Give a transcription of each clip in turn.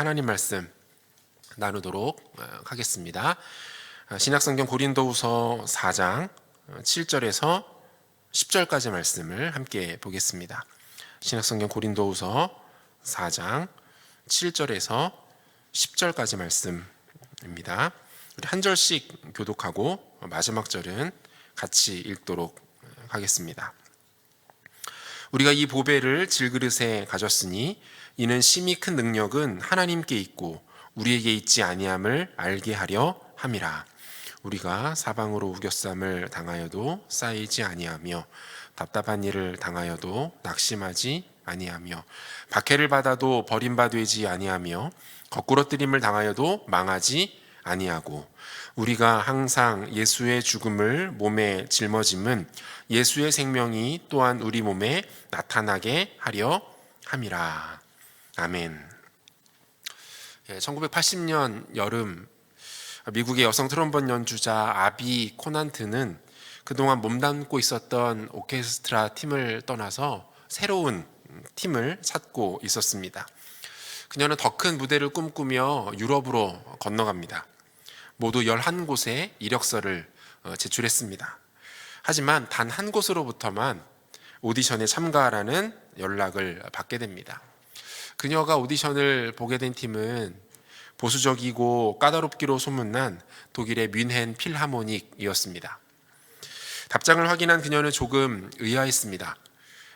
하나님 말씀 나누도록 하겠습니다. 신약성경 고린도후서 4장 7절에서 10절까지 말씀을 함께 보겠습니다. 신약성경 고린도후서 4장 7절에서 10절까지 말씀입니다. 우리 한 절씩 교독하고 마지막 절은 같이 읽도록 하겠습니다. 우리가 이 보배를 질그릇에 가졌으니 이는 심히 큰 능력은 하나님께 있고 우리에게 있지 아니함을 알게 하려 함이라. 우리가 사방으로 우겨쌈을 당하여도 쌓이지 아니하며 답답한 일을 당하여도 낙심하지 아니하며 박해를 받아도 버림받지 아니하며 거꾸러뜨림을 당하여도 망하지 아니하고 우리가 항상 예수의 죽음을 몸에 짊어짐은 예수의 생명이 또한 우리 몸에 나타나게 하려 함이라. 아멘. 1980년 여름 미국의 여성 트럼본 연주자 아비 코난트는 그동안 몸담고 있었던 오케스트라 팀을 떠나서 새로운 팀을 찾고 있었습니다. 그녀는 더 큰 무대를 꿈꾸며 유럽으로 건너갑니다. 모두 11곳에 이력서를 제출했습니다. 하지만 단 한 곳으로부터만 오디션에 참가하라는 연락을 받게 됩니다. 그녀가 오디션을 보게 된 팀은 보수적이고 까다롭기로 소문난 독일의 뮌헨 필하모닉이었습니다. 답장을 확인한 그녀는 조금 의아했습니다.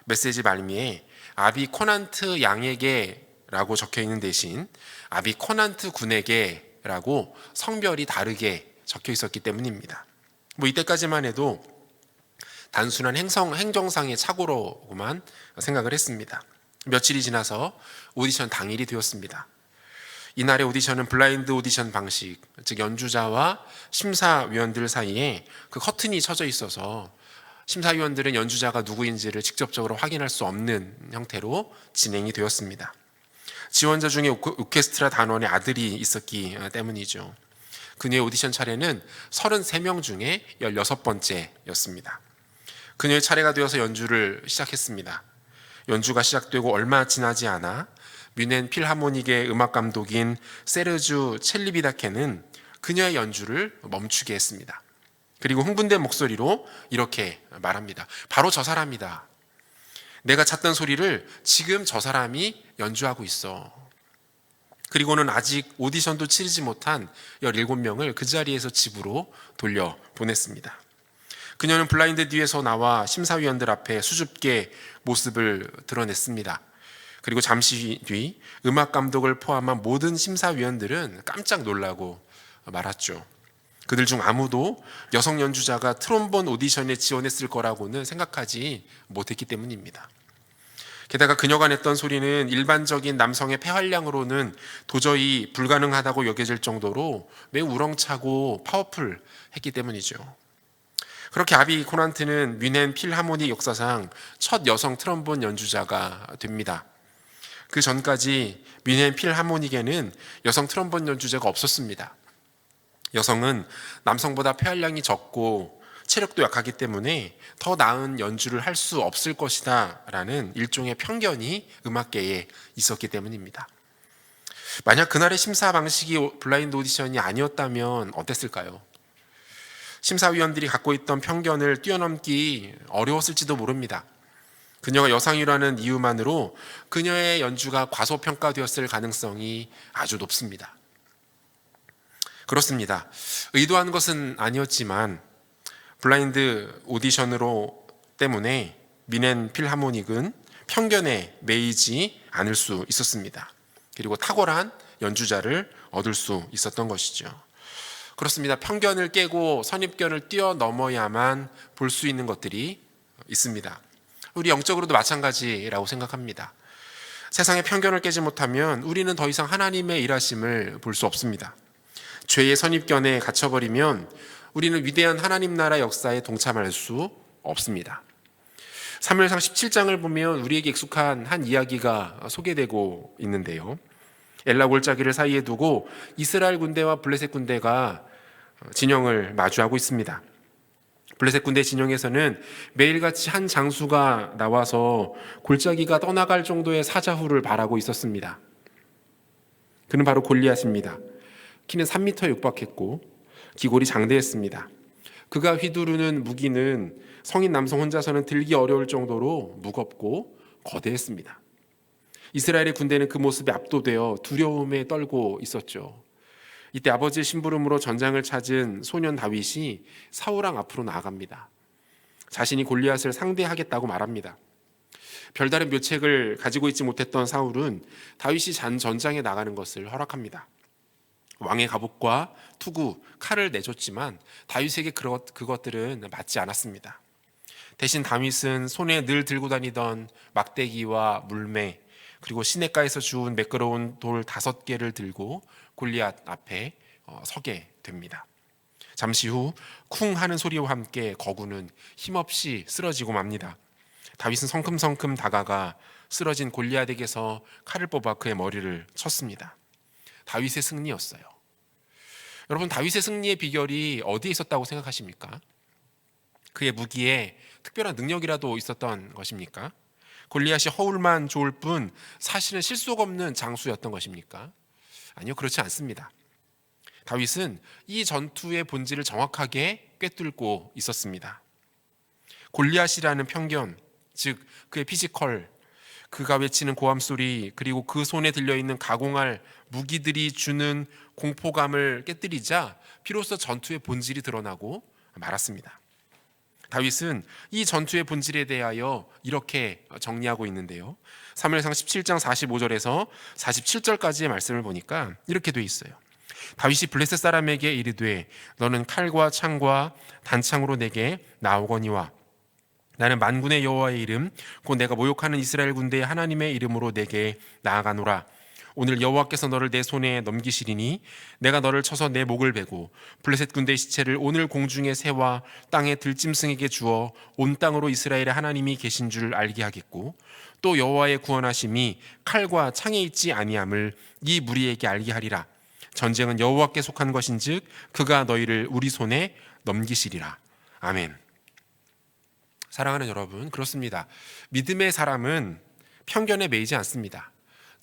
메시지 말미에 아비 코난트 양에게 라고 적혀 있는 대신 아비 코난트 군에게 라고 성별이 다르게 적혀 있었기 때문입니다. 이때까지만 해도 단순한 행정상의 착오로만 생각을 했습니다. 며칠이 지나서 오디션 당일이 되었습니다. 이날의 오디션은 블라인드 오디션 방식, 즉 연주자와 심사위원들 사이에 그 커튼이 쳐져 있어서 심사위원들은 연주자가 누구인지를 직접적으로 확인할 수 없는 형태로 진행이 되었습니다. 지원자 중에 오케스트라 단원의 아들이 있었기 때문이죠. 그녀의 오디션 차례는 33명 중에 16번째였습니다. 그녀의 차례가 되어서 연주를 시작했습니다. 연주가 시작되고 얼마 지나지 않아 뮌헨 필하모닉의 음악 감독인 세르주 첼리비다케는 그녀의 연주를 멈추게 했습니다. 그리고 흥분된 목소리로 이렇게 말합니다. 바로 저 사람이다. 내가 찾던 소리를 지금 저 사람이 연주하고 있어. 그리고는 아직 오디션도 치르지 못한 17명을 그 자리에서 집으로 돌려보냈습니다. 그녀는 블라인드 뒤에서 나와 심사위원들 앞에 수줍게 모습을 드러냈습니다. 그리고 잠시 뒤 음악 감독을 포함한 모든 심사위원들은 깜짝 놀라고 말았죠. 그들 중 아무도 여성 연주자가 트롬본 오디션에 지원했을 거라고는 생각하지 못했기 때문입니다. 게다가 그녀가 냈던 소리는 일반적인 남성의 폐활량으로는 도저히 불가능하다고 여겨질 정도로 매우 우렁차고 파워풀했기 때문이죠. 그렇게 아비 코난트는 뮌헨 필하모닉 역사상 첫 여성 트럼본 연주자가 됩니다. 그 전까지 뮌헨 필하모닉에는 여성 트럼본 연주자가 없었습니다. 여성은 남성보다 폐활량이 적고 체력도 약하기 때문에 더 나은 연주를 할 수 없을 것이다 라는 일종의 편견이 음악계에 있었기 때문입니다. 만약 그날의 심사 방식이 블라인드 오디션이 아니었다면 어땠을까요? 심사위원들이 갖고 있던 편견을 뛰어넘기 어려웠을지도 모릅니다. 그녀가 여성이라는 이유만으로 그녀의 연주가 과소평가되었을 가능성이 아주 높습니다. 그렇습니다. 의도한 것은 아니었지만 블라인드 오디션으로 때문에 뮌헨 필하모닉은 편견에 매이지 않을 수 있었습니다. 그리고 탁월한 연주자를 얻을 수 있었던 것이죠. 그렇습니다. 편견을 깨고 선입견을 뛰어넘어야만 볼 수 있는 것들이 있습니다. 우리 영적으로도 마찬가지라고 생각합니다. 세상의 편견을 깨지 못하면 우리는 더 이상 하나님의 일하심을 볼 수 없습니다. 죄의 선입견에 갇혀버리면 우리는 위대한 하나님 나라 역사에 동참할 수 없습니다. 사무엘상 17장을 보면 우리에게 익숙한 한 이야기가 소개되고 있는데요. 엘라 골짜기를 사이에 두고 이스라엘 군대와 블레셋 군대가 진영을 마주하고 있습니다. 블레셋 군대 진영에서는 매일같이 한 장수가 나와서 골짜기가 떠나갈 정도의 사자후를 바라고 있었습니다. 그는 바로 골리앗입니다. 키는 3m 육박했고 기골이 장대했습니다. 그가 휘두르는 무기는 성인 남성 혼자서는 들기 어려울 정도로 무겁고 거대했습니다. 이스라엘의 군대는 그 모습에 압도되어 두려움에 떨고 있었죠. 이때 아버지의 심부름으로 전장을 찾은 소년 다윗이 사울왕 앞으로 나아갑니다. 자신이 골리앗을 상대하겠다고 말합니다. 별다른 묘책을 가지고 있지 못했던 사울은 다윗이 전장에 나가는 것을 허락합니다. 왕의 갑옷과 투구, 칼을 내줬지만 다윗에게 그것들은 맞지 않았습니다. 대신 다윗은 손에 늘 들고 다니던 막대기와 물매, 그리고 시냇가에서 주운 매끄러운 돌 5개를 들고 골리앗 앞에 서게 됩니다. 잠시 후 쿵 하는 소리와 함께 거구는 힘없이 쓰러지고 맙니다. 다윗은 성큼성큼 다가가 쓰러진 골리앗에게서 칼을 뽑아 그의 머리를 쳤습니다. 다윗의 승리였어요. 여러분, 다윗의 승리의 비결이 어디에 있었다고 생각하십니까? 그의 무기에 특별한 능력이라도 있었던 것입니까? 골리앗이 허울만 좋을 뿐 사실은 실속 없는 장수였던 것입니까? 아니요, 그렇지 않습니다. 다윗은 이 전투의 본질을 정확하게 꿰뚫고 있었습니다. 골리앗이라는 편견, 즉 그의 피지컬, 그가 외치는 고함 소리, 그리고 그 손에 들려있는 가공할 무기들이 주는 공포감을 깨뜨리자 비로소 전투의 본질이 드러나고 말았습니다. 다윗은 이 전투의 본질에 대하여 이렇게 정리하고 있는데요. 사무엘상 17장 45절에서 47절까지의 말씀을 보니까 이렇게 돼 있어요. 다윗이 블레셋 사람에게 이르되 너는 칼과 창과 단창으로 내게 나오거니와 나는 만군의 여호와의 이름 곧 내가 모욕하는 이스라엘 군대의 하나님의 이름으로 내게 나아가노라. 오늘 여호와께서 너를 내 손에 넘기시리니 내가 너를 쳐서 내 목을 베고 블레셋 군대의 시체를 오늘 공중의 새와 땅의 들짐승에게 주어 온 땅으로 이스라엘의 하나님이 계신 줄 알게 하겠고 또 여호와의 구원하심이 칼과 창에 있지 아니함을 이 무리에게 알게 하리라. 전쟁은 여호와께 속한 것인즉 그가 너희를 우리 손에 넘기시리라. 아멘. 사랑하는 여러분, 그렇습니다. 믿음의 사람은 편견에 매이지 않습니다.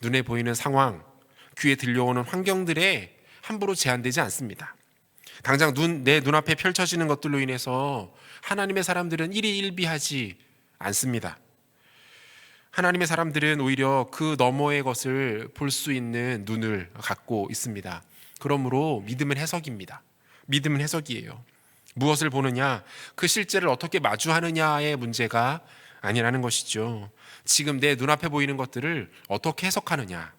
눈에 보이는 상황, 귀에 들려오는 환경들에 함부로 제한되지 않습니다. 당장 내 눈앞에 펼쳐지는 것들로 인해서 하나님의 사람들은 일희일비하지 않습니다. 하나님의 사람들은 오히려 그 너머의 것을 볼 수 있는 눈을 갖고 있습니다. 그러므로 믿음은 해석입니다. 믿음은 해석이에요. 무엇을 보느냐, 그 실제를 어떻게 마주하느냐의 문제가 아니라는 것이죠. 지금 내 눈앞에 보이는 것들을 어떻게 해석하느냐,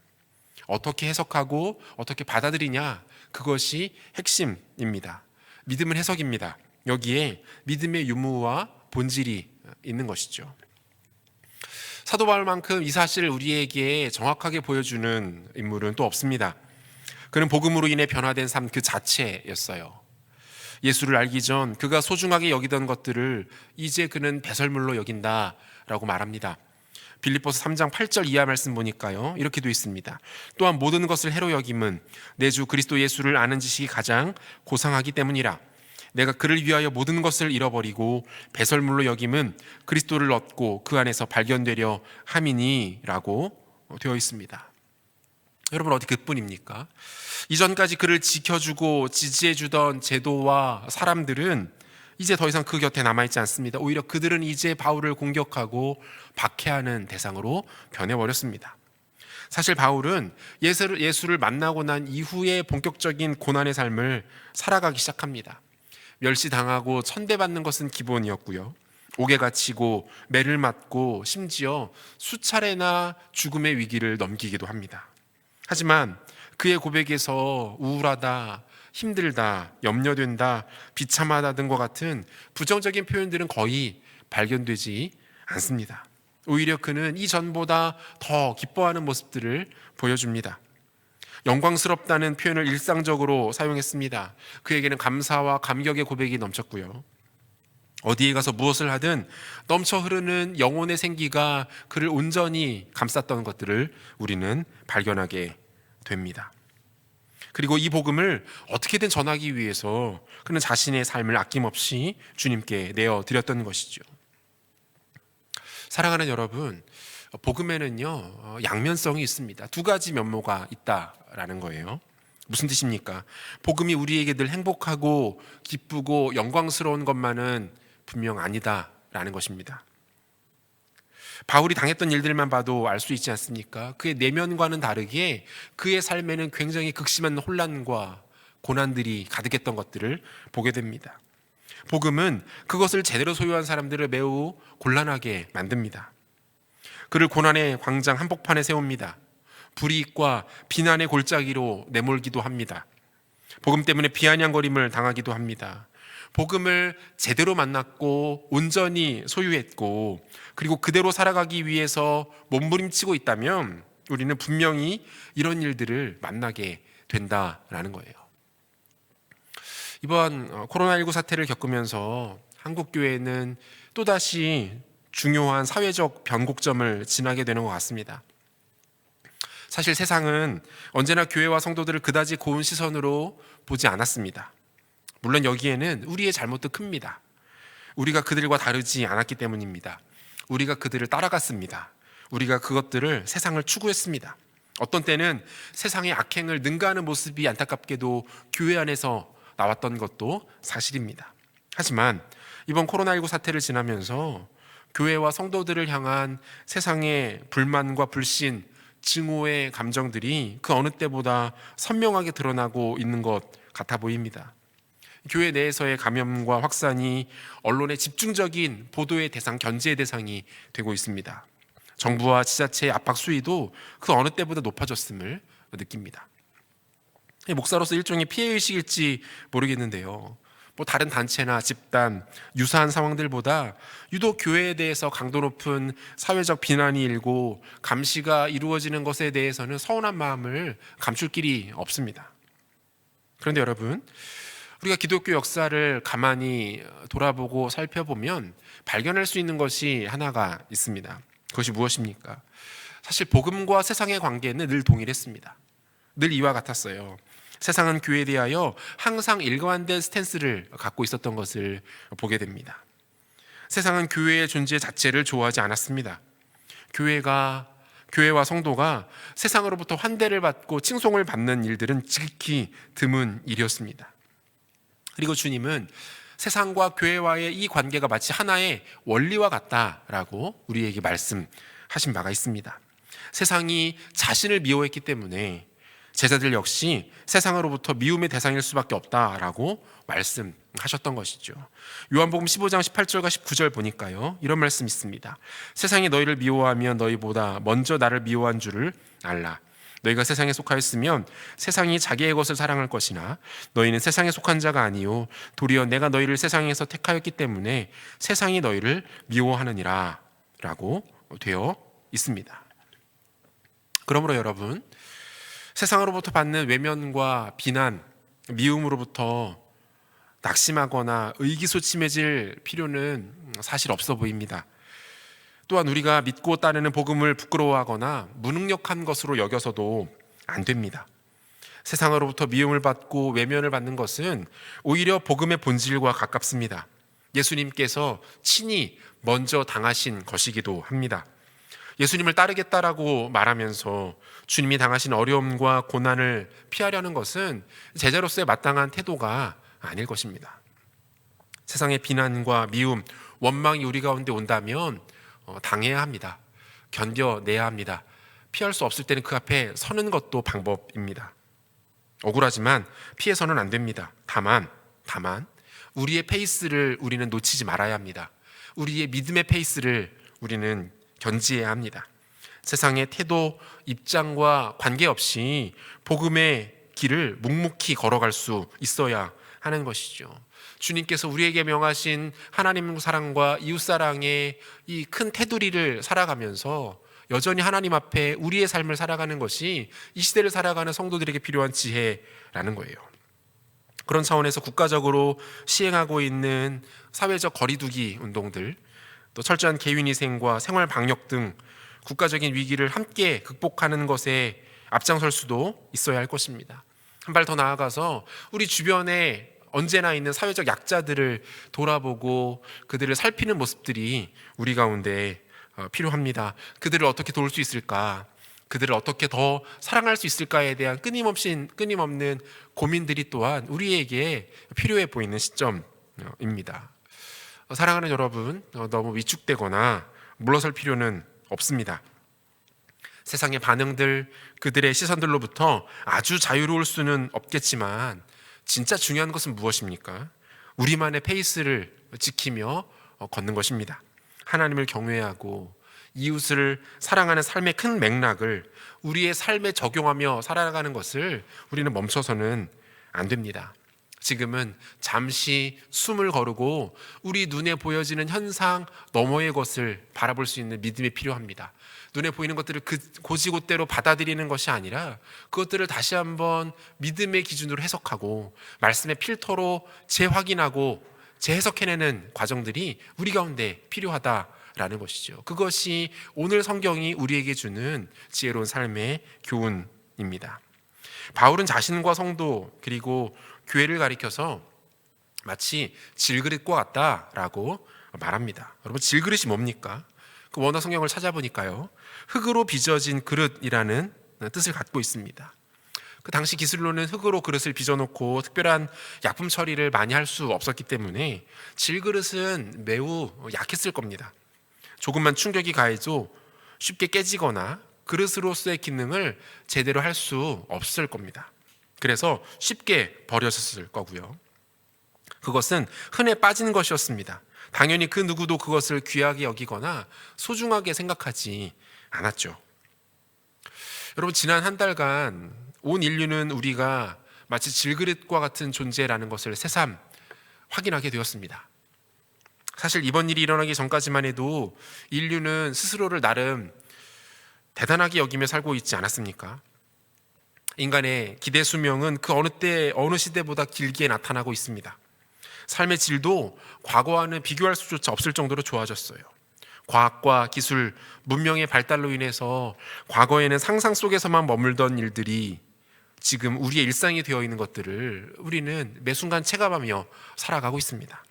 어떻게 해석하고 어떻게 받아들이냐, 그것이 핵심입니다. 믿음은 해석입니다. 여기에 믿음의 유무와 본질이 있는 것이죠. 사도 바울만큼 이 사실을 우리에게 정확하게 보여주는 인물은 또 없습니다. 그는 복음으로 인해 변화된 삶 그 자체였어요. 예수를 알기 전 그가 소중하게 여기던 것들을 이제 그는 배설물로 여긴다라고 말합니다. 빌립보서 3장 8절 이하 말씀 보니까요, 이렇게 되어 있습니다. 또한 모든 것을 해로 여김은 내 주 그리스도 예수를 아는 지식이 가장 고상하기 때문이라. 내가 그를 위하여 모든 것을 잃어버리고 배설물로 여김은 그리스도를 얻고 그 안에서 발견되려 함이니라고 되어 있습니다. 여러분, 어디 그뿐입니까? 이전까지 그를 지켜주고 지지해주던 제도와 사람들은 이제 더 이상 그 곁에 남아있지 않습니다. 오히려 그들은 이제 바울을 공격하고 박해하는 대상으로 변해버렸습니다. 사실 바울은 예수를 만나고 난 이후에 본격적인 고난의 삶을 살아가기 시작합니다. 멸시당하고 천대받는 것은 기본이었고요. 옥에 갇히고 매를 맞고 심지어 수차례나 죽음의 위기를 넘기기도 합니다. 하지만 그의 고백에서 우울하다, 힘들다, 염려된다, 비참하다 등과 같은 부정적인 표현들은 거의 발견되지 않습니다. 오히려 그는 이전보다 더 기뻐하는 모습들을 보여줍니다. 영광스럽다는 표현을 일상적으로 사용했습니다. 그에게는 감사와 감격의 고백이 넘쳤고요. 어디에 가서 무엇을 하든 넘쳐 흐르는 영혼의 생기가 그를 온전히 감쌌던 것들을 우리는 발견하게 됩니다. 그리고 이 복음을 어떻게든 전하기 위해서 그는 자신의 삶을 아낌없이 주님께 내어드렸던 것이죠. 사랑하는 여러분, 복음에는요, 양면성이 있습니다. 두 가지 면모가 있다라는 거예요. 무슨 뜻입니까? 복음이 우리에게 늘 행복하고 기쁘고 영광스러운 것만은 분명 아니다라는 것입니다. 바울이 당했던 일들만 봐도 알 수 있지 않습니까? 그의 내면과는 다르게 그의 삶에는 굉장히 극심한 혼란과 고난들이 가득했던 것들을 보게 됩니다. 복음은 그것을 제대로 소유한 사람들을 매우 곤란하게 만듭니다. 그를 고난의 광장 한복판에 세웁니다. 불이익과 비난의 골짜기로 내몰기도 합니다. 복음 때문에 비아냥거림을 당하기도 합니다. 복음을 제대로 만났고 온전히 소유했고 그리고 그대로 살아가기 위해서 몸부림치고 있다면 우리는 분명히 이런 일들을 만나게 된다라는 거예요. 이번 코로나19 사태를 겪으면서 한국교회는 또다시 중요한 사회적 변곡점을 지나게 되는 것 같습니다. 사실 세상은 언제나 교회와 성도들을 그다지 고운 시선으로 보지 않았습니다. 물론 여기에는 우리의 잘못도 큽니다. 우리가 그들과 다르지 않았기 때문입니다. 우리가 그들을 따라갔습니다. 우리가 그것들을 세상을 추구했습니다. 어떤 때는 세상의 악행을 능가하는 모습이 안타깝게도 교회 안에서 나왔던 것도 사실입니다. 하지만 이번 코로나19 사태를 지나면서 교회와 성도들을 향한 세상의 불만과 불신, 증오의 감정들이 그 어느 때보다 선명하게 드러나고 있는 것 같아 보입니다. 교회 내에서의 감염과 확산이 언론의 집중적인 보도의 대상, 견제의 대상이 되고 있습니다. 정부와 지자체의 압박 수위도 그 어느 때보다 높아졌음을 느낍니다. 목사로서 일종의 피해의식일지 모르겠는데요. 다른 단체나 집단, 유사한 상황들보다 유독 교회에 대해서 강도 높은 사회적 비난이 일고 감시가 이루어지는 것에 대해서는 서운한 마음을 감출 길이 없습니다. 그런데 여러분, 우리가 기독교 역사를 가만히 돌아보고 살펴보면 발견할 수 있는 것이 하나가 있습니다. 그것이 무엇입니까? 사실 복음과 세상의 관계는 늘 동일했습니다. 늘 이와 같았어요. 세상은 교회에 대하여 항상 일관된 스탠스를 갖고 있었던 것을 보게 됩니다. 세상은 교회의 존재 자체를 좋아하지 않았습니다. 교회와 성도가 세상으로부터 환대를 받고 칭송을 받는 일들은 지극히 드문 일이었습니다. 그리고 주님은 세상과 교회와의 이 관계가 마치 하나의 원리와 같다라고 우리에게 말씀하신 바가 있습니다. 세상이 자신을 미워했기 때문에 제자들 역시 세상으로부터 미움의 대상일 수밖에 없다라고 말씀하셨던 것이죠. 요한복음 15장 18절과 19절 보니까요, 이런 말씀이 있습니다. 세상이 너희를 미워하면 너희보다 먼저 나를 미워한 줄을 알라. 너희가 세상에 속하였으면 세상이 자기의 것을 사랑할 것이나 너희는 세상에 속한 자가 아니요 도리어 내가 너희를 세상에서 택하였기 때문에 세상이 너희를 미워하느니라 라고 되어 있습니다. 그러므로 여러분, 세상으로부터 받는 외면과 비난, 미움으로부터 낙심하거나 의기소침해질 필요는 사실 없어 보입니다. 또한 우리가 믿고 따르는 복음을 부끄러워하거나 무능력한 것으로 여겨서도 안 됩니다. 세상으로부터 미움을 받고 외면을 받는 것은 오히려 복음의 본질과 가깝습니다. 예수님께서 친히 먼저 당하신 것이기도 합니다. 예수님을 따르겠다라고 말하면서 주님이 당하신 어려움과 고난을 피하려는 것은 제자로서의 마땅한 태도가 아닐 것입니다. 세상의 비난과 미움, 원망이 우리 가운데 온다면 당해야 합니다. 견뎌내야 합니다. 피할 수 없을 때는 그 앞에 서는 것도 방법입니다. 억울하지만 피해서는 안 됩니다. 다만 우리의 페이스를 우리는 놓치지 말아야 합니다. 우리의 믿음의 페이스를 우리는 견지해야 합니다. 세상의 태도, 입장과 관계없이 복음의 길을 묵묵히 걸어갈 수 있어야 하는 것이죠. 주님께서 우리에게 명하신 하나님 사랑과 이웃 사랑의 이 큰 테두리를 살아가면서 여전히 하나님 앞에 우리의 삶을 살아가는 것이 이 시대를 살아가는 성도들에게 필요한 지혜라는 거예요. 그런 차원에서 국가적으로 시행하고 있는 사회적 거리두기 운동들, 또 철저한 개인위생과 생활 방역 등 국가적인 위기를 함께 극복하는 것에 앞장설 수도 있어야 할 것입니다. 한 발 더 나아가서 우리 주변에 언제나 있는 사회적 약자들을 돌아보고 그들을 살피는 모습들이 우리 가운데 필요합니다. 그들을 어떻게 도울 수 있을까? 그들을 어떻게 더 사랑할 수 있을까에 대한 끊임없는 고민들이 또한 우리에게 필요해 보이는 시점입니다. 사랑하는 여러분, 너무 위축되거나 물러설 필요는 없습니다. 세상의 반응들, 그들의 시선들로부터 아주 자유로울 수는 없겠지만 진짜 중요한 것은 무엇입니까? 우리만의 페이스를 지키며 걷는 것입니다. 하나님을 경외하고 이웃을 사랑하는 삶의 큰 맥락을 우리의 삶에 적용하며 살아가는 것을 우리는 멈춰서는 안 됩니다. 지금은 잠시 숨을 거르고 우리 눈에 보여지는 현상 너머의 것을 바라볼 수 있는 믿음이 필요합니다. 눈에 보이는 것들을 고지고대로 받아들이는 것이 아니라 그것들을 다시 한번 믿음의 기준으로 해석하고 말씀의 필터로 재확인하고 재해석해내는 과정들이 우리 가운데 필요하다라는 것이죠. 그것이 오늘 성경이 우리에게 주는 지혜로운 삶의 교훈입니다. 바울은 자신과 성도 그리고 교회를 가리켜서 마치 질그릇과 같다라고 말합니다. 여러분, 질그릇이 뭡니까? 그 원어 성경을 찾아보니까요, 흙으로 빚어진 그릇이라는 뜻을 갖고 있습니다. 그 당시 기술로는 흙으로 그릇을 빚어놓고 특별한 약품 처리를 많이 할 수 없었기 때문에 질그릇은 매우 약했을 겁니다. 조금만 충격이 가해도 쉽게 깨지거나 그릇으로서의 기능을 제대로 할 수 없을 겁니다. 그래서 쉽게 버려졌을 거고요. 그것은 흔해 빠진 것이었습니다. 당연히 그 누구도 그것을 귀하게 여기거나 소중하게 생각하지 않았죠. 여러분, 지난 한 달간 온 인류는 우리가 마치 질그릇과 같은 존재라는 것을 새삼 확인하게 되었습니다. 사실 이번 일이 일어나기 전까지만 해도 인류는 스스로를 나름 대단하게 여기며 살고 있지 않았습니까? 인간의 기대 수명은 그 어느 때 어느 시대보다 길게 나타나고 있습니다. 삶의 질도 과거와는 비교할 수조차 없을 정도로 좋아졌어요. 과학과 기술, 문명의 발달로 인해서 과거에는 상상 속에서만 머물던 일들이 지금 우리의 일상이 되어 있는 것들을 우리는 매 순간 체감하며 살아가고 있습니다.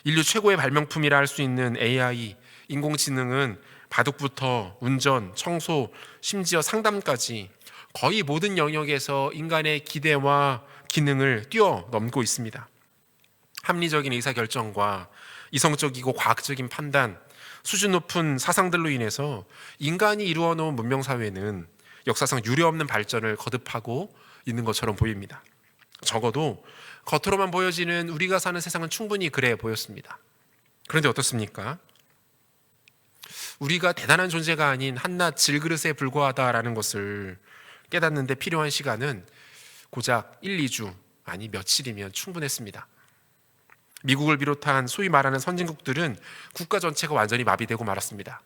인류 최고의 발명품이라 할 수 있는 AI, 인공지능은 바둑부터 운전, 청소, 심지어 상담까지 거의 모든 영역에서 인간의 기대와 기능을 뛰어넘고 있습니다. 합리적인 의사결정과 이성적이고 과학적인 판단, 수준 높은 사상들로 인해서 인간이 이루어 놓은 문명사회는 역사상 유례없는 발전을 거듭하고 있는 것처럼 보입니다. 적어도 겉으로만 보여지는 우리가 사는 세상은 충분히 그래 보였습니다. 그런데 어떻습니까? 우리가 대단한 존재가 아닌 한낱 질그릇에 불과하다라는 것을 깨닫는데 필요한 시간은 고작 1, 2주, 아니 며칠이면 충분했습니다. 미국을 비롯한 소위 말하는 선진국들은 국가 전체가 완전히 마비되고 말았습니다.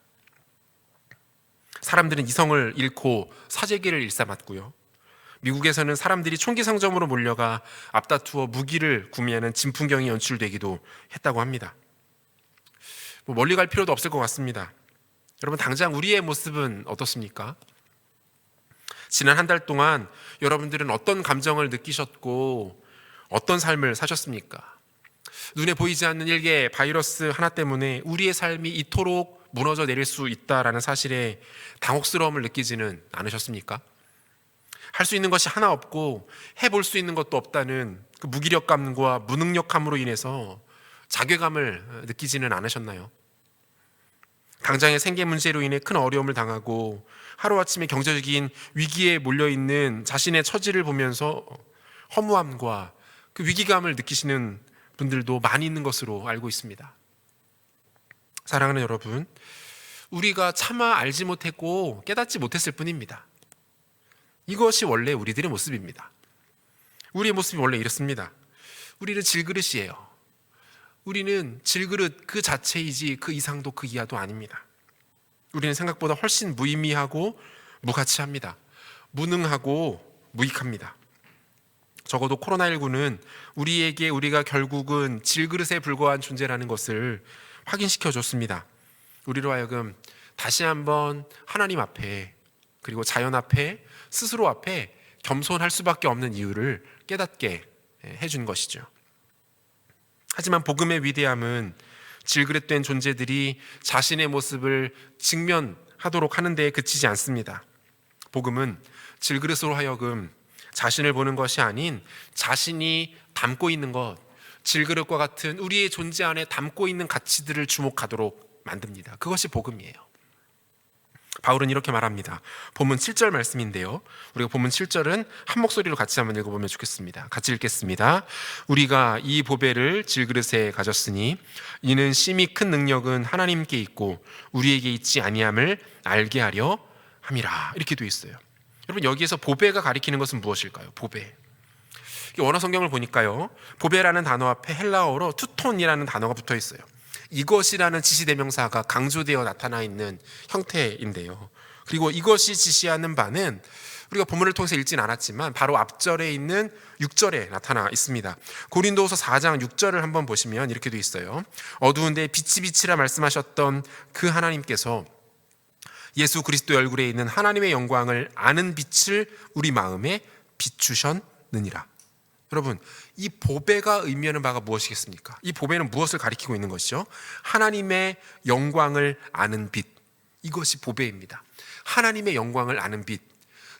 사람들은 이성을 잃고 사재기를 일삼았고요. 미국에서는 사람들이 총기 상점으로 몰려가 앞다투어 무기를 구매하는 진풍경이 연출되기도 했다고 합니다. 멀리 갈 필요도 없을 것 같습니다. 여러분, 당장 우리의 모습은 어떻습니까? 지난 한 달 동안 여러분들은 어떤 감정을 느끼셨고 어떤 삶을 사셨습니까? 눈에 보이지 않는 일개 바이러스 하나 때문에 우리의 삶이 이토록 무너져 내릴 수 있다라는 사실에 당혹스러움을 느끼지는 않으셨습니까? 할 수 있는 것이 하나 없고 해볼 수 있는 것도 없다는 그 무기력감과 무능력함으로 인해서 자괴감을 느끼지는 않으셨나요? 당장의 생계 문제로 인해 큰 어려움을 당하고 하루아침에 경제적인 위기에 몰려있는 자신의 처지를 보면서 허무함과 그 위기감을 느끼시는 분들도 많이 있는 것으로 알고 있습니다. 사랑하는 여러분, 우리가 차마 알지 못했고 깨닫지 못했을 뿐입니다. 이것이 원래 우리들의 모습입니다. 우리의 모습이 원래 이렇습니다. 우리는 질그릇이에요. 우리는 질그릇 그 자체이지 그 이상도 그 이하도 아닙니다. 우리는 생각보다 훨씬 무의미하고 무가치합니다. 무능하고 무익합니다. 적어도 코로나19는 우리에게 우리가 결국은 질그릇에 불과한 존재라는 것을 확인시켜 줬습니다. 우리로 하여금 다시 한번 하나님 앞에 그리고 자연 앞에 스스로 앞에 겸손할 수밖에 없는 이유를 깨닫게 해준 것이죠. 하지만 복음의 위대함은 질그릇된 존재들이 자신의 모습을 직면하도록 하는 데에 그치지 않습니다. 복음은 질그릇으로 하여금 자신을 보는 것이 아닌 자신이 담고 있는 것, 질그릇과 같은 우리의 존재 안에 담고 있는 가치들을 주목하도록 만듭니다. 그것이 복음이에요. 바울은 이렇게 말합니다. 본문 7절 말씀인데요, 우리가 본문 7절은 한 목소리로 같이 한번 읽어보면 좋겠습니다. 같이 읽겠습니다. 우리가 이 보배를 질그릇에 가졌으니 이는 심히 큰 능력은 하나님께 있고 우리에게 있지 아니함을 알게 하려 함이라. 이렇게 되어 있어요. 여러분, 여기에서 보배가 가리키는 것은 무엇일까요? 보배. 원어 성경을 보니까요, 보배라는 단어 앞에 헬라어로 투톤이라는 단어가 붙어 있어요. 이것이라는 지시대명사가 강조되어 나타나 있는 형태인데요, 그리고 이것이 지시하는 바는 우리가 본문을 통해서 읽진 않았지만 바로 앞절에 있는 6절에 나타나 있습니다. 고린도후서 4장 6절을 한번 보시면 이렇게 되어 있어요. 어두운 데에 빛이 빛이라 말씀하셨던 그 하나님께서 예수 그리스도의 얼굴에 있는 하나님의 영광을 아는 빛을 우리 마음에 비추셨느니라. 여러분, 이 보배가 의미하는 바가 무엇이겠습니까? 이 보배는 무엇을 가리키고 있는 것이죠? 하나님의 영광을 아는 빛, 이것이 보배입니다. 하나님의 영광을 아는 빛,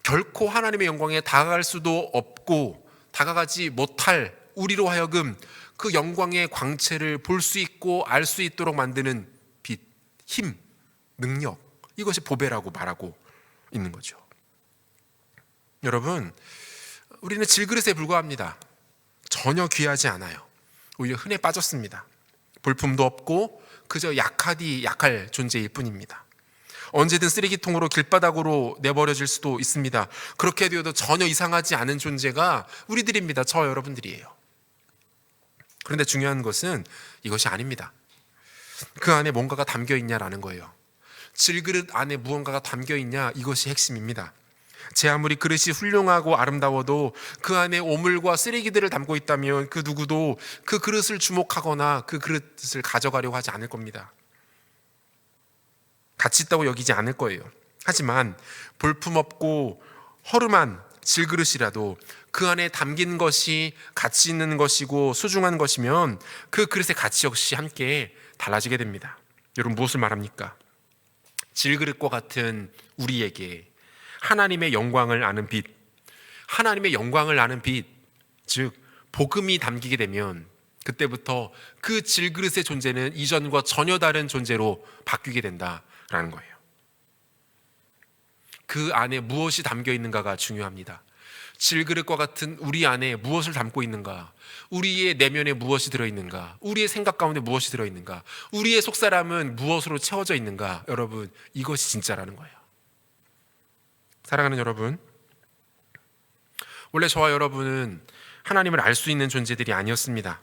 결코 하나님의 영광에 다가갈 수도 없고 다가가지 못할 우리로 하여금 그 영광의 광채를 볼 수 있고 알 수 있도록 만드는 빛, 힘, 능력, 이것이 보배라고 말하고 있는 거죠. 여러분, 우리는 질그릇에 불과합니다. 전혀 귀하지 않아요. 오히려 흔해 빠졌습니다. 볼품도 없고 그저 약할 존재일 뿐입니다. 언제든 쓰레기통으로 길바닥으로 내버려질 수도 있습니다. 그렇게 되어도 전혀 이상하지 않은 존재가 우리들입니다. 저 여러분들이에요. 그런데 중요한 것은 이것이 아닙니다. 그 안에 뭔가가 담겨 있냐라는 거예요. 질그릇 안에 무언가가 담겨 있냐, 이것이 핵심입니다. 제 아무리 그릇이 훌륭하고 아름다워도 그 안에 오물과 쓰레기들을 담고 있다면 그 누구도 그 그릇을 주목하거나 그 그릇을 가져가려고 하지 않을 겁니다. 가치 있다고 여기지 않을 거예요. 하지만 볼품없고 허름한 질그릇이라도 그 안에 담긴 것이 가치 있는 것이고 소중한 것이면 그 그릇의 가치 역시 함께 달라지게 됩니다. 여러분, 무엇을 말합니까? 질그릇과 같은 우리에게 하나님의 영광을 아는 빛, 하나님의 영광을 아는 빛, 즉 복음이 담기게 되면 그때부터 그 질그릇의 존재는 이전과 전혀 다른 존재로 바뀌게 된다라는 거예요. 그 안에 무엇이 담겨 있는가가 중요합니다. 질그릇과 같은 우리 안에 무엇을 담고 있는가, 우리의 내면에 무엇이 들어있는가, 우리의 생각 가운데 무엇이 들어있는가, 우리의 속사람은 무엇으로 채워져 있는가, 여러분, 이것이 진짜라는 거예요. 사랑하는 여러분, 원래 저와 여러분은 하나님을 알 수 있는 존재들이 아니었습니다.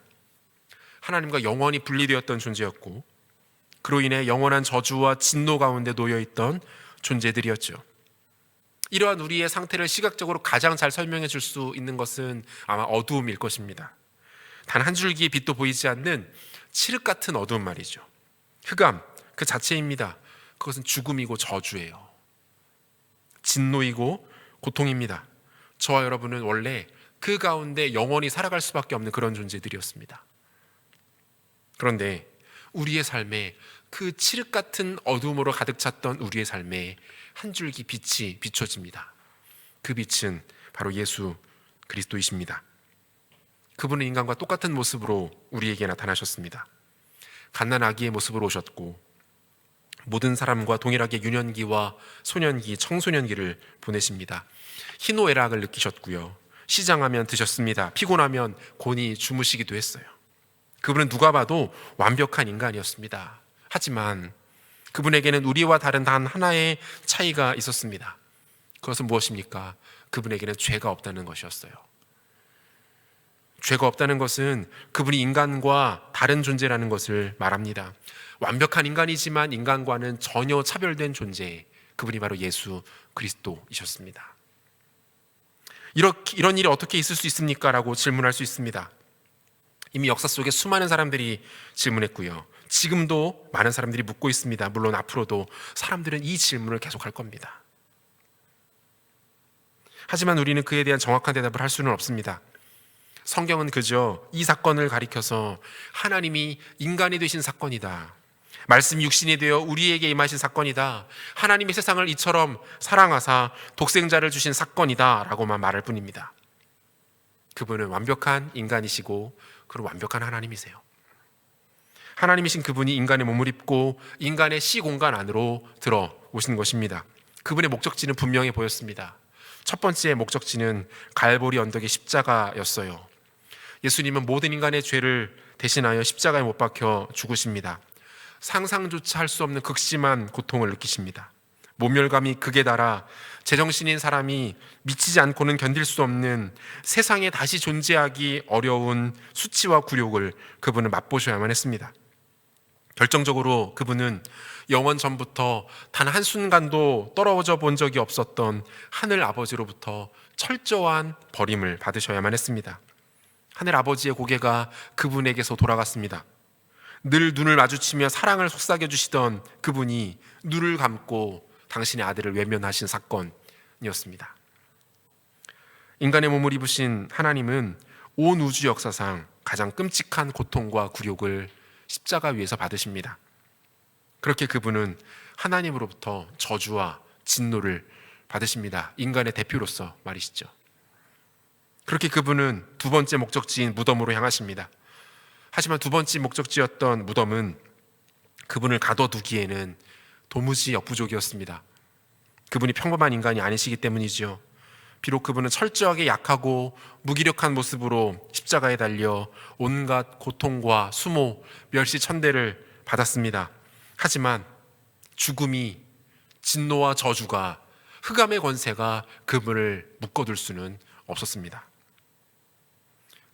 하나님과 영원히 분리되었던 존재였고 그로 인해 영원한 저주와 진노 가운데 놓여있던 존재들이었죠. 이러한 우리의 상태를 시각적으로 가장 잘 설명해 줄 수 있는 것은 아마 어두움일 것입니다. 단 한 줄기의 빛도 보이지 않는 칠흑 같은 어두움 말이죠. 흑암 그 자체입니다. 그것은 죽음이고 저주예요. 진노이고 고통입니다. 저와 여러분은 원래 그 가운데 영원히 살아갈 수밖에 없는 그런 존재들이었습니다. 그런데 우리의 삶에 그 칠흑 같은 어둠으로 가득 찼던 우리의 삶에 한 줄기 빛이 비춰집니다. 그 빛은 바로 예수 그리스도이십니다. 그분은 인간과 똑같은 모습으로 우리에게 나타나셨습니다. 갓난 아기의 모습으로 오셨고 모든 사람과 동일하게 유년기와 소년기, 청소년기를 보내십니다. 희노애락을 느끼셨고요, 시장하면 드셨습니다. 피곤하면 곤히 주무시기도 했어요. 그분은 누가 봐도 완벽한 인간이었습니다. 하지만 그분에게는 우리와 다른 단 하나의 차이가 있었습니다. 그것은 무엇입니까? 그분에게는 죄가 없다는 것이었어요. 죄가 없다는 것은 그분이 인간과 다른 존재라는 것을 말합니다. 완벽한 인간이지만 인간과는 전혀 차별된 존재, 그분이 바로 예수 그리스도이셨습니다. 이런 일이 어떻게 있을 수 있습니까? 라고 질문할 수 있습니다. 이미 역사 속에 수많은 사람들이 질문했고요, 지금도 많은 사람들이 묻고 있습니다. 물론 앞으로도 사람들은 이 질문을 계속할 겁니다. 하지만 우리는 그에 대한 정확한 대답을 할 수는 없습니다. 성경은 그저 이 사건을 가리켜서 하나님이 인간이 되신 사건이다, 말씀 육신이 되어 우리에게 임하신 사건이다, 하나님이 세상을 이처럼 사랑하사 독생자를 주신 사건이다 라고만 말할 뿐입니다. 그분은 완벽한 인간이시고 그리고 완벽한 하나님이세요. 하나님이신 그분이 인간의 몸을 입고 인간의 시공간 안으로 들어오신 것입니다. 그분의 목적지는 분명히 보였습니다. 첫 번째 목적지는 갈보리 언덕의 십자가였어요. 예수님은 모든 인간의 죄를 대신하여 십자가에 못 박혀 죽으십니다. 상상조차 할 수 없는 극심한 고통을 느끼십니다. 모멸감이 극에 달아 제정신인 사람이 미치지 않고는 견딜 수 없는, 세상에 다시 존재하기 어려운 수치와 굴욕을 그분은 맛보셔야만 했습니다. 결정적으로 그분은 영원 전부터 단 한순간도 떨어져 본 적이 없었던 하늘 아버지로부터 철저한 버림을 받으셔야만 했습니다. 하늘 아버지의 고개가 그분에게서 돌아갔습니다. 늘 눈을 마주치며 사랑을 속삭여 주시던 그분이 눈을 감고 당신의 아들을 외면하신 사건이었습니다. 인간의 몸을 입으신 하나님은 온 우주 역사상 가장 끔찍한 고통과 굴욕을 십자가 위에서 받으십니다. 그렇게 그분은 하나님으로부터 저주와 진노를 받으십니다. 인간의 대표로서 말이시죠. 그렇게 그분은 두 번째 목적지인 무덤으로 향하십니다. 하지만 두 번째 목적지였던 무덤은 그분을 가둬두기에는 도무지 역부족이었습니다. 그분이 평범한 인간이 아니시기 때문이지요. 비록 그분은 철저하게 약하고 무기력한 모습으로 십자가에 달려 온갖 고통과 수모, 멸시천대를 받았습니다. 하지만 죽음이, 진노와 저주가, 흑암의 권세가 그분을 묶어둘 수는 없었습니다.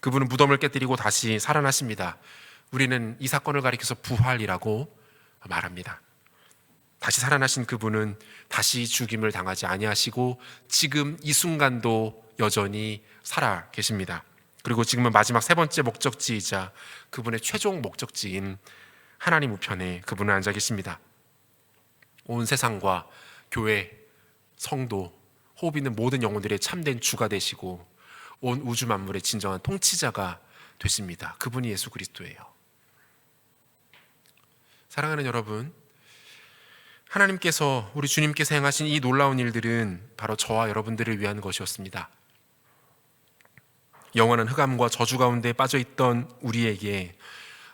그분은 무덤을 깨뜨리고 다시 살아나십니다. 우리는 이 사건을 가리켜서 부활이라고 말합니다. 다시 살아나신 그분은 다시 죽임을 당하지 아니하시고 지금 이 순간도 여전히 살아 계십니다. 그리고 지금은 마지막 세 번째 목적지이자 그분의 최종 목적지인 하나님 우편에 그분은 앉아 계십니다. 온 세상과 교회, 성도, 호흡 있는 모든 영혼들의 참된 주가 되시고 온 우주 만물의 진정한 통치자가 되십니다. 그분이 예수 그리스도예요. 사랑하는 여러분, 하나님께서, 우리 주님께서 행하신 이 놀라운 일들은 바로 저와 여러분들을 위한 것이었습니다. 영원한 흑암과 저주 가운데 빠져있던 우리에게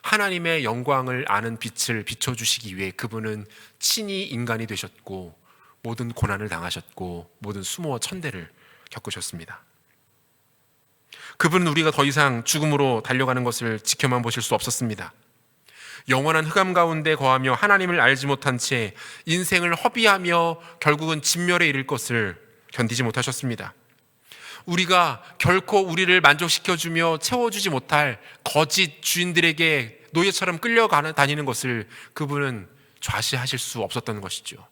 하나님의 영광을 아는 빛을 비춰주시기 위해 그분은 친히 인간이 되셨고 모든 고난을 당하셨고 모든 수모와 천대를 겪으셨습니다. 그분은 우리가 더 이상 죽음으로 달려가는 것을 지켜만 보실 수 없었습니다. 영원한 흑암 가운데 거하며 하나님을 알지 못한 채 인생을 허비하며 결국은 진멸에 이를 것을 견디지 못하셨습니다. 우리가 결코 우리를 만족시켜주며 채워주지 못할 거짓 주인들에게 노예처럼 끌려다니는 것을 그분은 좌시하실 수 없었던 것이죠.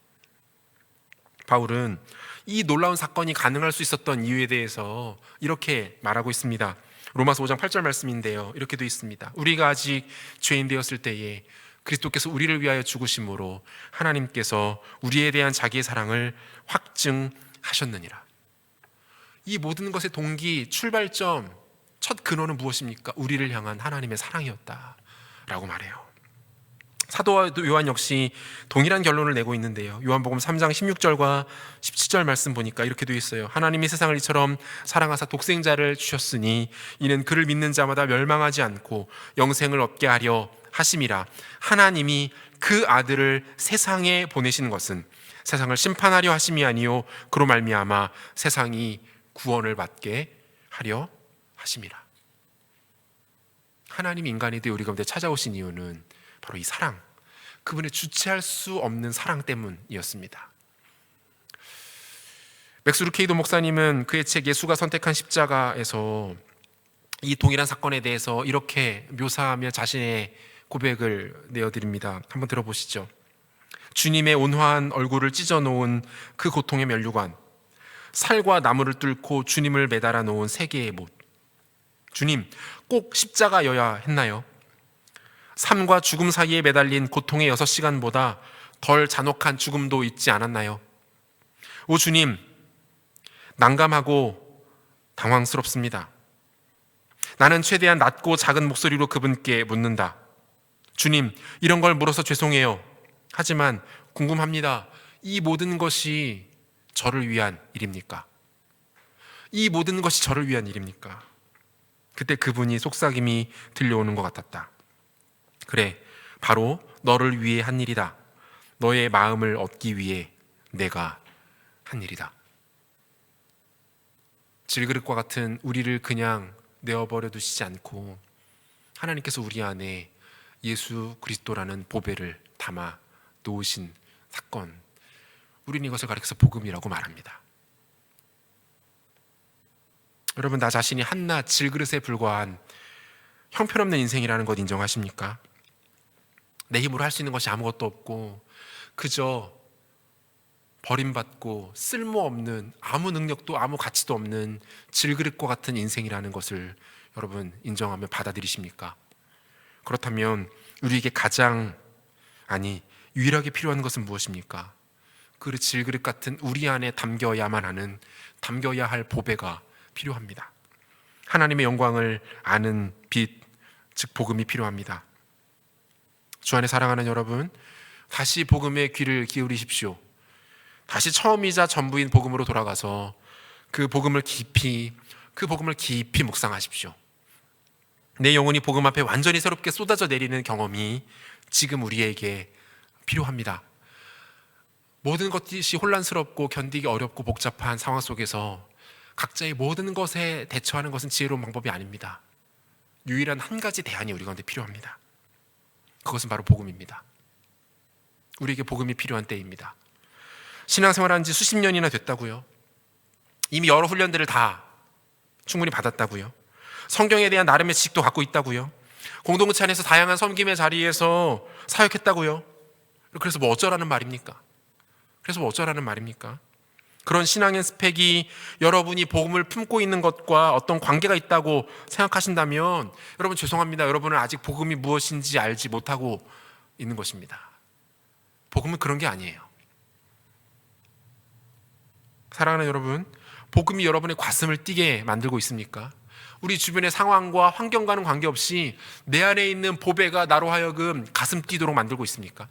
바울은 이 놀라운 사건이 가능할 수 있었던 이유에 대해서 이렇게 말하고 있습니다. 로마서 5장 8절 말씀인데요, 이렇게 되어 있습니다. 우리가 아직 죄인 되었을 때에 그리스도께서 우리를 위하여 죽으심으로 하나님께서 우리에 대한 자기의 사랑을 확증하셨느니라. 이 모든 것의 동기, 출발점, 첫 근원은 무엇입니까? 우리를 향한 하나님의 사랑이었다라고 말해요. 사도 요한 역시 동일한 결론을 내고 있는데요, 요한복음 3장 16절과 17절 말씀 보니까 이렇게 되어 있어요. 하나님이 세상을 이처럼 사랑하사 독생자를 주셨으니 이는 그를 믿는 자마다 멸망하지 않고 영생을 얻게 하려 하심이라. 하나님이 그 아들을 세상에 보내신 것은 세상을 심판하려 하심이 아니요 그로 말미암아 세상이 구원을 받게 하려 하심이라. 하나님이 인간이 되어 우리 가운데 찾아오신 이유는 바로 이 사랑, 그분의 주체할 수 없는 사랑 때문이었습니다. 맥스 루케이도 목사님은 그의 책 예수가 선택한 십자가에서 이 동일한 사건에 대해서 이렇게 묘사하며 자신의 고백을 내어드립니다. 한번 들어보시죠. 주님의 온화한 얼굴을 찢어놓은 그 고통의 면류관, 살과 나무를 뚫고 주님을 매달아 놓은 세 개의 못. 주님, 꼭 십자가여야 했나요? 삶과 죽음 사이에 매달린 고통의 6시간보다 덜 잔혹한 죽음도 있지 않았나요? 오 주님, 난감하고 당황스럽습니다. 나는 최대한 낮고 작은 목소리로 그분께 묻는다. 주님, 이런 걸 물어서 죄송해요. 하지만 궁금합니다. 이 모든 것이 저를 위한 일입니까? 이 모든 것이 저를 위한 일입니까? 그때 그분이 속삭임이 들려오는 것 같았다. 그래, 바로 너를 위해 한 일이다. 너의 마음을 얻기 위해 내가 한 일이다. 질그릇과 같은 우리를 그냥 내어버려 두시지 않고 하나님께서 우리 안에 예수 그리스도라는 보배를 담아 놓으신 사건, 우리는 이것을 가리켜서 복음이라고 말합니다. 여러분, 나 자신이 한낱 질그릇에 불과한 형편없는 인생이라는 것 인정하십니까? 내 힘으로 할 수 있는 것이 아무것도 없고 그저 버림받고 쓸모없는, 아무 능력도 아무 가치도 없는 질그릇과 같은 인생이라는 것을 여러분 인정하며 받아들이십니까? 그렇다면 우리에게 유일하게 필요한 것은 무엇입니까? 그 질그릇 같은 우리 안에 담겨야 할 보배가 필요합니다. 하나님의 영광을 아는 빛, 즉 복음이 필요합니다. 주 안에 사랑하는 여러분, 다시 복음의 귀를 기울이십시오. 다시 처음이자 전부인 복음으로 돌아가서 그 복음을 깊이 묵상하십시오. 내 영혼이 복음 앞에 완전히 새롭게 쏟아져 내리는 경험이 지금 우리에게 필요합니다. 모든 것이 혼란스럽고 견디기 어렵고 복잡한 상황 속에서 각자의 모든 것에 대처하는 것은 지혜로운 방법이 아닙니다. 유일한 한 가지 대안이 우리 가운데 필요합니다. 그것은 바로 복음입니다. 우리에게 복음이 필요한 때입니다. 신앙생활한 지 수십 년이나 됐다고요. 이미 여러 훈련들을 다 충분히 받았다고요. 성경에 대한 나름의 지식도 갖고 있다고요. 공동체 안에서 다양한 섬김의 자리에서 사역했다고요. 그래서 뭐 어쩌라는 말입니까? 그런 신앙의 스펙이 여러분이 복음을 품고 있는 것과 어떤 관계가 있다고 생각하신다면 여러분 죄송합니다. 여러분은 아직 복음이 무엇인지 알지 못하고 있는 것입니다. 복음은 그런 게 아니에요. 사랑하는 여러분, 복음이 여러분의 가슴을 뛰게 만들고 있습니까? 우리 주변의 상황과 환경과는 관계없이 내 안에 있는 보배가 나로 하여금 가슴 뛰도록 만들고 있습니까?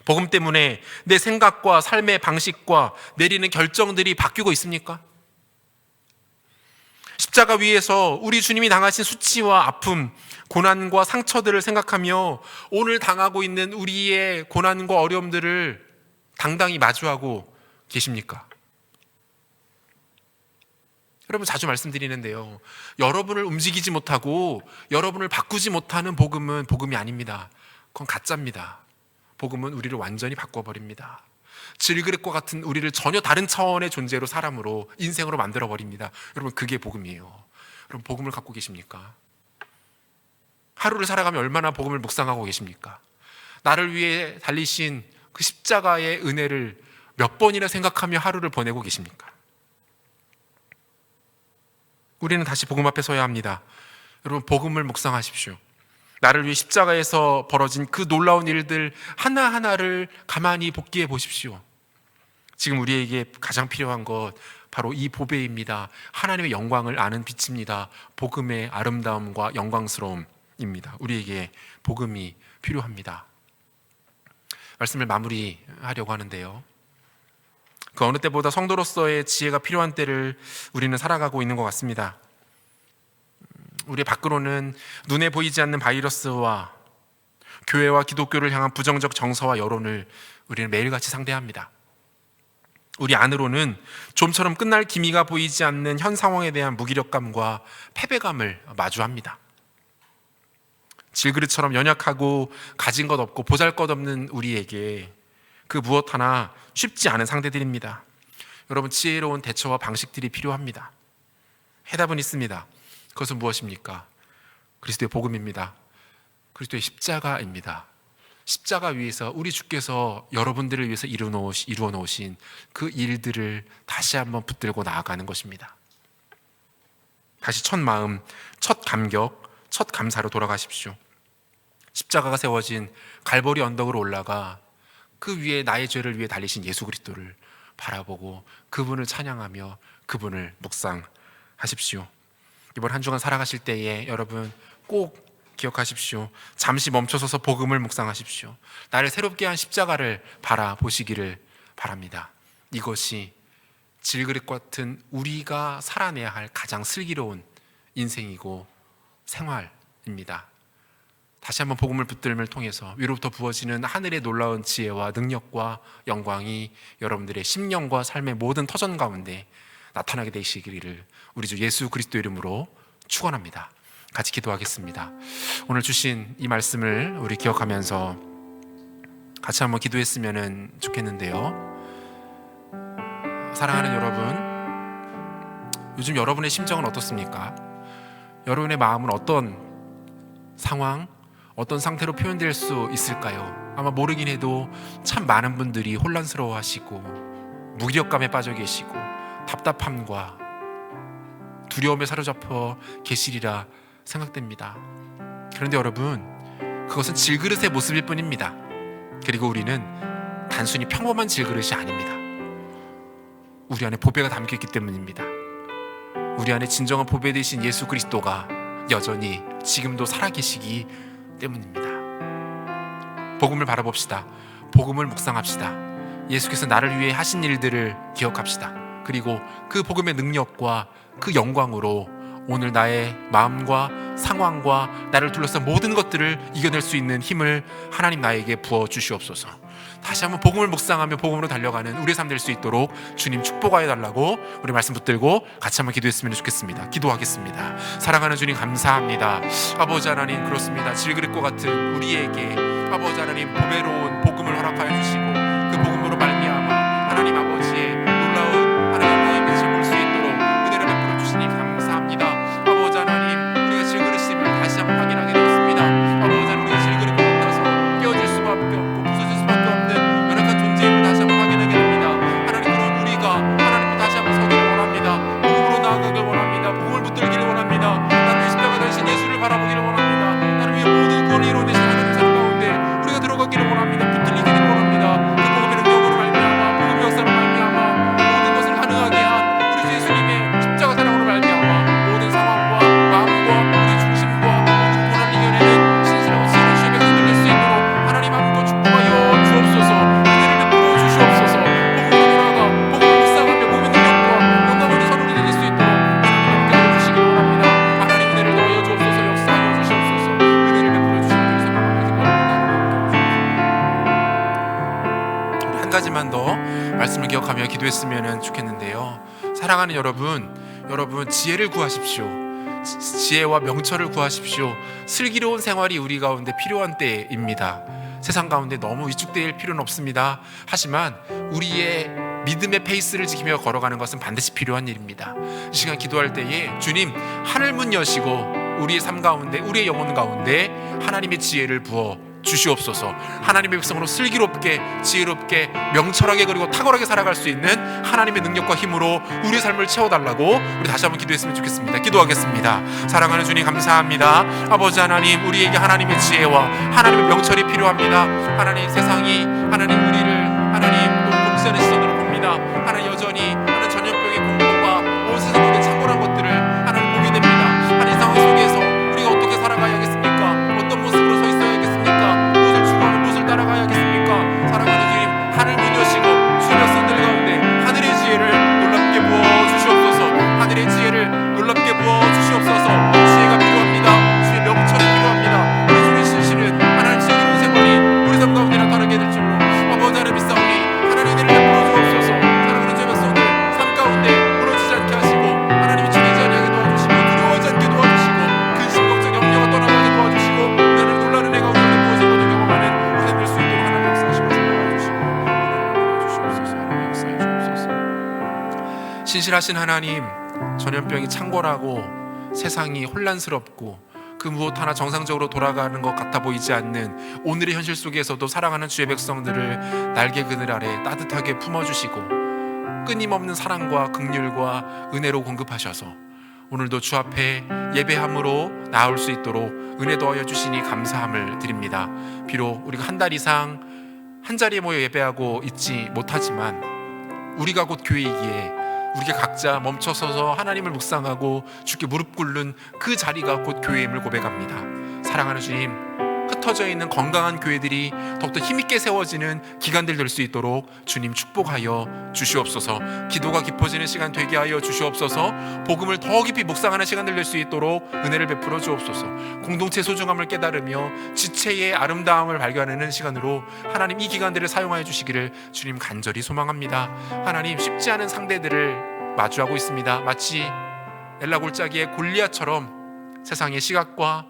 복음 때문에 내 생각과 삶의 방식과 내리는 결정들이 바뀌고 있습니까? 십자가 위에서 우리 주님이 당하신 수치와 아픔, 고난과 상처들을 생각하며 오늘 당하고 있는 우리의 고난과 어려움들을 당당히 마주하고 계십니까? 여러분, 자주 말씀드리는데요, 여러분을 움직이지 못하고 여러분을 바꾸지 못하는 복음은 복음이 아닙니다. 그건 가짜입니다. 복음은 우리를 완전히 바꿔버립니다. 질그릇과 같은 우리를 전혀 다른 차원의 존재로, 사람으로, 인생으로 만들어버립니다. 여러분, 그게 복음이에요. 여러분, 복음을 갖고 계십니까? 하루를 살아가며 얼마나 복음을 묵상하고 계십니까? 나를 위해 달리신 그 십자가의 은혜를 몇 번이나 생각하며 하루를 보내고 계십니까? 우리는 다시 복음 앞에 서야 합니다. 여러분, 복음을 묵상하십시오. 나를 위해 십자가에서 벌어진 그 놀라운 일들 하나하나를 가만히 복기해 보십시오. 지금 우리에게 가장 필요한 것 바로 이 보배입니다. 하나님의 영광을 아는 빛입니다. 복음의 아름다움과 영광스러움입니다. 우리에게 복음이 필요합니다. 말씀을 마무리하려고 하는데요, 그 어느 때보다 성도로서의 지혜가 필요한 때를 우리는 살아가고 있는 것 같습니다. 우리 밖으로는 눈에 보이지 않는 바이러스와 교회와 기독교를 향한 부정적 정서와 여론을 우리는 매일같이 상대합니다. 우리 안으로는 좀처럼 끝날 기미가 보이지 않는 현 상황에 대한 무기력감과 패배감을 마주합니다. 질그릇처럼 연약하고 가진 것 없고 보잘것없는 우리에게 그 무엇 하나 쉽지 않은 상대들입니다. 여러분, 지혜로운 대처와 방식들이 필요합니다. 해답은 있습니다. 그것은 무엇입니까? 그리스도의 복음입니다. 그리스도의 십자가입니다. 십자가 위에서 우리 주께서 여러분들을 위해서 이루어 놓으신 그 일들을 다시 한번 붙들고 나아가는 것입니다. 다시 첫 마음, 첫 감격, 첫 감사로 돌아가십시오. 십자가가 세워진 갈보리 언덕으로 올라가 그 위에 나의 죄를 위해 달리신 예수 그리스도를 바라보고 그분을 찬양하며 그분을 묵상하십시오. 이번 한 주간 살아가실 때에 여러분 꼭 기억하십시오. 잠시 멈춰서서 복음을 묵상하십시오. 나를 새롭게 한 십자가를 바라보시기를 바랍니다. 이것이 질그릇 같은 우리가 살아내야 할 가장 슬기로운 인생이고 생활입니다. 다시 한번 복음을 붙들음을 통해서 위로부터 부어지는 하늘의 놀라운 지혜와 능력과 영광이 여러분들의 심령과 삶의 모든 터전 가운데 나타나게 되시기를 우리 주 예수 그리스도 이름으로 축원합니다. 같이 기도하겠습니다. 오늘 주신 이 말씀을 우리 기억하면서 같이 한번 기도했으면 좋겠는데요. 사랑하는 여러분, 요즘 여러분의 심정은 어떻습니까? 여러분의 마음은 어떤 상황, 어떤 상태로 표현될 수 있을까요? 아마 모르긴 해도 참 많은 분들이 혼란스러워하시고 무기력감에 빠져 계시고 답답함과 두려움에 사로잡혀 계시리라 생각됩니다. 그런데 여러분, 그것은 질그릇의 모습일 뿐입니다. 그리고 우리는 단순히 평범한 질그릇이 아닙니다. 우리 안에 보배가 담겨있기 때문입니다. 우리 안에 진정한 보배 되신 예수 그리스도가 여전히 지금도 살아계시기 때문입니다. 복음을 바라봅시다. 복음을 묵상합시다. 예수께서 나를 위해 하신 일들을 기억합시다. 그리고 그 복음의 능력과 그 영광으로 오늘 나의 마음과 상황과 나를 둘러싼 모든 것들을 이겨낼 수 있는 힘을 하나님 나에게 부어 주시옵소서. 다시 한번 복음을 묵상하며 복음으로 달려가는 우리의 삶 될 수 있도록 주님 축복하여 달라고 우리 말씀 붙들고 같이 한번 기도했으면 좋겠습니다. 기도하겠습니다. 사랑하는 주님 감사합니다. 아버지 하나님, 그렇습니다. 질그릇과 같은 우리에게 아버지 하나님 보배로운 복음을 허락하여 주시고 그 복음으로 말미암아 하나님 아버지의 놀라운 하나님의 빛을 볼 수 있도록 은혜를 베풀어 주시니 감사합니다. 아버지 하나님, 우리가 질그릇임을 다시 한번 확인하게 되었습니다. 아버지 하나님, 우리가 질그릇 같아서 깨어질 수밖에 없고 부서질 수밖에 없는 연약한 존재임을 다시 한번 확인하게 됩니다. 하나님, 그런 우리가 하나님을 다시 한번 서기를 원합니다. 복음으로 나아가길 원합니다. 복음을 붙들기를 원합니다. 나를 위해 십자가 되신 예수를 바라보기를 원합니다. 나를 위해 모든 구원을 이루어내신 하나님 사랑 가운데 우리가 들어가기를 원합니다. 붙들리기를 원합니다. 그 복음의 능력으로 말미암아, 복음의 역사로 말미암아 모든 것을 가능하게 한 우리 주 예수님의 십자가 사랑으로 말미암아 모든 상황과 마음과 우리 중심과 모든 고난을 이겨내는 신실하고 지혜로운 주의 백성들 될 수 있도록 하나님 아버지도 축복하여 주옵소서. 은혜를 베풀어 주시옵소서. 복음으로 돌아가 복음을 묵상하며 복음의 능력과 영광으로 서로를 이길 수 있도록 하나님 함께 하여 주시기 원합니다. 하나님 은혜를 더하여 주옵소서. 역사하여 주시옵소서. 은혜를 베풀어 주시는 그리스도 나라를 기도합니다. 한 가지만 더 말씀을 기억하며 기도했으면 좋겠는데요. 사랑하는 여러분 지혜를 구하십시오. 지혜와 명철을 구하십시오. 슬기로운 생활이 우리 가운데 필요한 때입니다. 세상 가운데 너무 위축될 필요는 없습니다. 하지만 우리의 믿음의 페이스를 지키며 걸어가는 것은 반드시 필요한 일입니다. 이 시간 기도할 때에 주님, 하늘 문 여시고 우리의 삶 가운데, 우리의 영혼 가운데 하나님의 지혜를 부어 주시옵소서. 하나님의 백성으로 슬기롭게, 지혜롭게, 명철하게 그리고 탁월하게 살아갈 수 있는 하나님의 능력과 힘으로 우리의 삶을 채워달라고 우리 다시 한번 기도했으면 좋겠습니다. 기도하겠습니다. 사랑하는 주님 감사합니다. 아버지 하나님, 우리에게 하나님의 지혜와 하나님의 명철이 필요합니다. 하나님, 세상이 하나님 우리를 하나님 또 독시하는 시선으로 봅니다. 하나님, 여전히 하나님 전염병의 공포가 온 세상 모든 창궐한 것들을 하나님 보게 됩니다. 하나님, 이 상황 속에서 우리가 어떻게 살아가야겠습니까? 어떤 모습으로 서 있어야겠습니까? 무엇을 추구하며 무엇을 따라가야겠습니까? 사랑하는 주님, 하늘 문 여시고 주의 백성들 가운데 하늘의 지혜를 놀랍게 부어 주시옵소서. 하늘의 지혜를 놀랍게 부어 주시옵소서. 지혜가 필요합니다. 주의 명철이 필요합니다. 우리 주의 신실은 하나님 지혜로운 생활이 우리 삶 가운데 나타나게 될 줄로 아버지 하나님 믿사오니 하나님 은혜를 베풀어 주옵소서. 사랑하는 주의 백성들 삶 가운데 무너지지 않게 하시고 하나님이 주의지 않게 도와주시고 두려워하지 않게 도와주시고 근심 걱정 염려가 떠나가게 도와주시고 우리를 놀라는 애가 우리 가운데 부어진 것을 경험하는 은혜 될 수 있도록 하나님 역사하시고 축복하여 주시고 주시옵소서. 하나님 역사해 주옵소서. 신실하신 하나님, 전염병이 창궐하고 세상이 혼란스럽고 그 무엇 하나 정상적으로 돌아가는 것 같아 보이지 않는 오늘의 현실 속에서도 사랑하는 주의 백성들을 날개 그늘 아래 따뜻하게 품어주시고 끊임없는 사랑과 긍휼과 은혜로 공급하셔서 오늘도 주 앞에 예배함으로 나올 수 있도록 은혜 더하여 주시니 감사함을 드립니다. 비록 우리가 한 달 이상 한 자리에 모여 예배하고 있지 못하지만 우리가 곧 교회이기에 우리가 각자 멈춰서서 하나님을 묵상하고 주께 무릎 꿇는 그 자리가 곧 교회임을 고백합니다. 사랑하는 주님, 흩어져 있는 건강한 교회들이 더욱더 힘있게 세워지는 기간들 될 수 있도록 주님 축복하여 주시옵소서. 기도가 깊어지는 시간 되게 하여 주시옵소서. 복음을 더 깊이 묵상하는 시간들 될 수 있도록 은혜를 베풀어 주옵소서. 공동체 소중함을 깨달으며 지체의 아름다움을 발견하는 시간으로 하나님 이 기간들을 사용하여 주시기를 주님 간절히 소망합니다. 하나님, 쉽지 않은 상대들을 마주하고 있습니다. 마치 엘라 골짜기의 골리앗처럼 세상의 시각과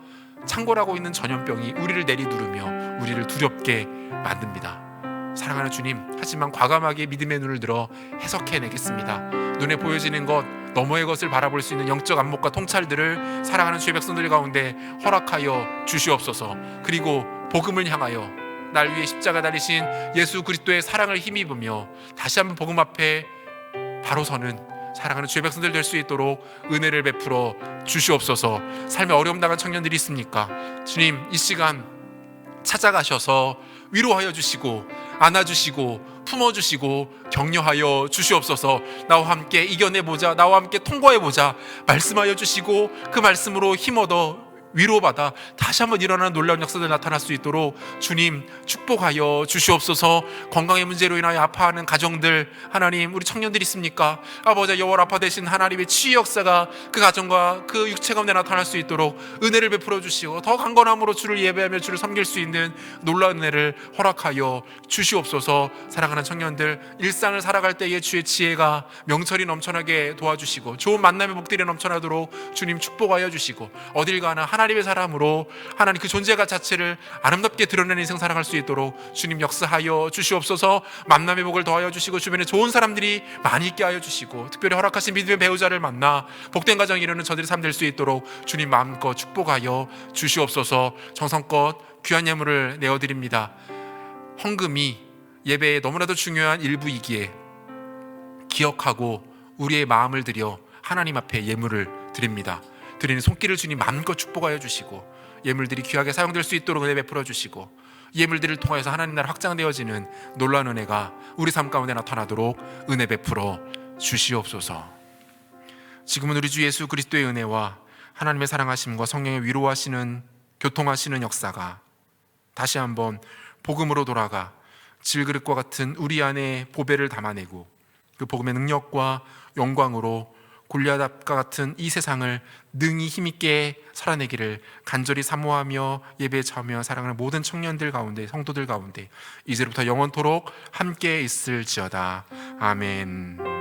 창궐하고 있는 전염병이 우리를 내리누르며 우리를 두렵게 만듭니다. 사랑하는 주님, 하지만 과감하게 믿음의 눈을 들어 해석해내겠습니다. 눈에 보여지는 것 너머의 것을 바라볼 수 있는 영적 안목과 통찰들을 사랑하는 주의 백성들 가운데 허락하여 주시옵소서. 그리고 복음을 향하여 날 위해 십자가 달리신 예수 그리스도의 사랑을 힘입으며 다시 한번 복음 앞에 바로 서는 사랑하는 주의 백성들 될 수 있도록 은혜를 베풀어 주시옵소서. 삶에 어려움 당한 청년들이 있습니까? 주님, 이 시간 찾아가셔서 위로하여 주시고 안아주시고 품어주시고 격려하여 주시옵소서. 나와 함께 이겨내보자, 나와 함께 통과해보자 말씀하여 주시고 그 말씀으로 힘얻어 위로받아 다시 한번 일어나는 놀라운 역사들 나타날 수 있도록 주님 축복하여 주시옵소서. 건강의 문제로 인하여 아파하는 가정들, 하나님, 우리 청년들 있습니까? 아버지, 여호와 되신 하나님의 치유 역사가 그 가정과 그 육체 가운데 나타날 수 있도록 은혜를 베풀어 주시고 더 강건함으로 주를 예배하며 주를 섬길 수 있는 놀라운 은혜를 허락하여 주시옵소서. 사랑하는 청년들, 일상을 살아갈 때의 주의 지혜가 명철이 넘쳐나게 도와주시고 좋은 만남의 복들이 넘쳐나도록 주님 축복하여 주시고 어딜 가나 하나님의 사람으로 하나님 그 존재가 자체를 아름답게 드러내는 인생 살아갈 수 있도록 주님 역사하여 주시옵소서. 만남의 복을 더하여 주시고 주변에 좋은 사람들이 많이 있게 하여 주시고 특별히 허락하신 믿음의 배우자를 만나 복된 가정 이루는 저들의 삶 될 수 있도록 주님 마음껏 축복하여 주시옵소서. 정성껏 귀한 예물을 내어드립니다. 헌금이 예배에 너무나도 중요한 일부이기에 기억하고 우리의 마음을 들여 하나님 앞에 예물을 드립니다. 드리는 손길을 주님 마음껏 축복하여 주시고 예물들이 귀하게 사용될 수 있도록 은혜 베풀어 주시고 예물들을 통하여서 하나님 나라 확장되어지는 놀라운 은혜가 우리 삶 가운데 나타나도록 은혜 베풀어 주시옵소서. 지금은 우리 주 예수 그리스도의 은혜와 하나님의 사랑하심과 성령의 위로하시는 교통하시는 역사가 다시 한번 복음으로 돌아가 질그릇과 같은 우리 안에 보배를 담아내고 그 복음의 능력과 영광으로 골리앗과 같은 이 세상을 능히 힘있게 살아내기를 간절히 사모하며 예배에 참여 사랑하는 모든 청년들 가운데, 성도들 가운데 이제부터 영원토록 함께 있을지어다. 아멘.